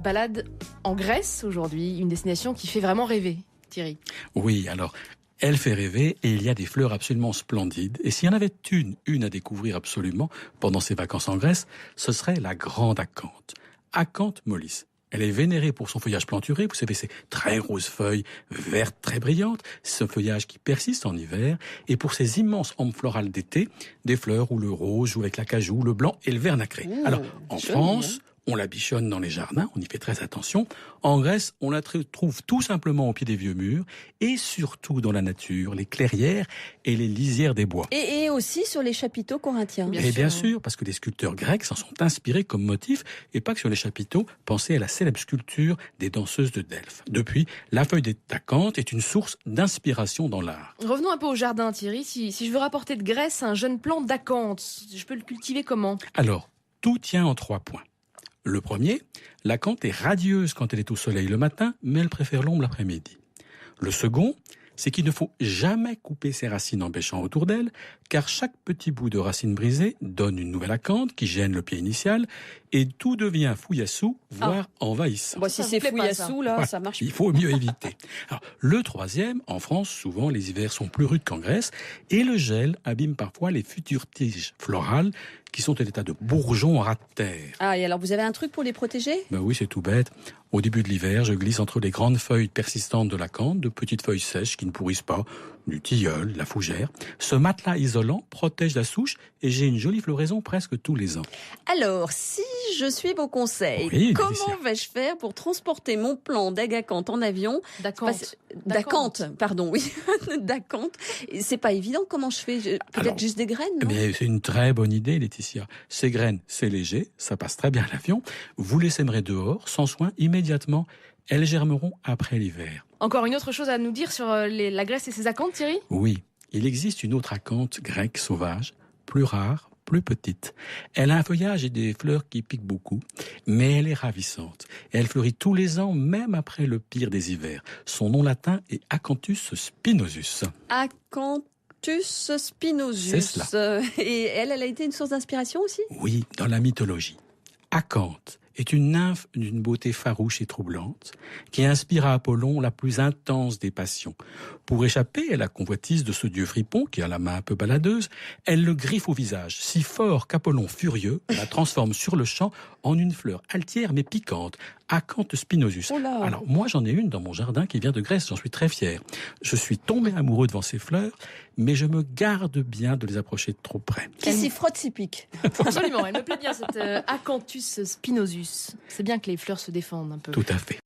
balade en Grèce aujourd'hui, une destination qui fait vraiment rêver, Thierry. Oui, alors, elle fait rêver et il y a des fleurs absolument splendides. Et s'il y en avait une à découvrir absolument pendant ces vacances en Grèce, ce serait la grande acanthe. Acanthe mollis. Elle est vénérée pour son feuillage planturé, vous savez, ces très grosses feuilles vertes très brillantes, ce feuillage qui persiste en hiver, et pour ses immenses hampes florales d'été, des fleurs où le rose joue avec l'acajou, le blanc et le vert nacré. Alors, en France, on la bichonne dans les jardins, on y fait très attention. En Grèce, on la trouve tout simplement au pied des vieux murs et surtout dans la nature, les clairières et les lisières des bois. Et aussi sur les chapiteaux corinthiens. Bien sûr, parce que les sculpteurs grecs s'en sont inspirés comme motif, et pas que sur les chapiteaux, pensez à la célèbre sculpture des danseuses de Delphes. Depuis, la feuille d'acanthe est une source d'inspiration dans l'art. Revenons un peu au jardin, Thierry. Si je veux rapporter de Grèce un jeune plant d'acanthe, je peux le cultiver comment ? Alors, tout tient en 3 points. Le premier, l'acanthe est radieuse quand elle est au soleil le matin, mais elle préfère l'ombre l'après-midi. Le second, c'est qu'il ne faut jamais couper ses racines en bêchant autour d'elle, car chaque petit bout de racine brisée donne une nouvelle acanthe qui gêne le pied initial, et tout devient fouillassou, voire envahissant. Bon, si c'est fouillassou, là, Ouais, ça marche. Il faut mieux éviter. Alors, le troisième, en France, souvent les hivers sont plus rudes qu'en Grèce, et le gel abîme parfois les futures tiges florales qui sont à l'état de bourgeons en ras de terre. Ah, et alors vous avez un truc pour les protéger ? Ben oui, c'est tout bête. Au début de l'hiver, je glisse entre les grandes feuilles persistantes de l'acanthe de petites feuilles sèches qui ne pourrissent pas, du tilleul, la fougère. Ce matelas isolant protège la souche et j'ai une jolie floraison presque tous les ans. Alors, si je suis vos conseils, Oui, comment vais-je faire pour transporter mon plant d'agacanthe en avion ? D'acanthe, pardon, oui, d'acanthe. C'est pas évident, comment je fais ? Peut-être Alors, juste des graines, non ? Mais c'est une très bonne idée, Laetitia. Ces graines, c'est léger, ça passe très bien à l'avion. Vous les sèmerez dehors, sans soin, immédiatement. Elles germeront après l'hiver. Encore une autre chose à nous dire sur la Grèce et ses acanthes, Thierry ? Oui, il existe une autre acanthe grecque sauvage, plus rare, plus petite. Elle a un feuillage et des fleurs qui piquent beaucoup, mais elle est ravissante. Et elle fleurit tous les ans, même après le pire des hivers. Son nom latin est Acanthus spinosus. Acanthus spinosus. C'est cela. Et elle a été une source d'inspiration aussi ? Oui, dans la mythologie. Acanthe est une nymphe d'une beauté farouche et troublante qui inspire à Apollon la plus intense des passions. Pour échapper à la convoitise de ce dieu fripon qui a la main un peu baladeuse, elle le griffe au visage, si fort qu'Apollon, furieux, la transforme sur le champ en une fleur altière mais piquante, Acanthus spinosus. Alors moi j'en ai une dans mon jardin qui vient de Grèce, j'en suis très fier. Je suis tombé amoureux devant ces fleurs, mais je me garde bien de les approcher de trop près. Qui s'y frotte s'y pique. Absolument, elle me plaît bien cette Acanthus spinosus. C'est bien que les fleurs se défendent un peu. Tout à fait.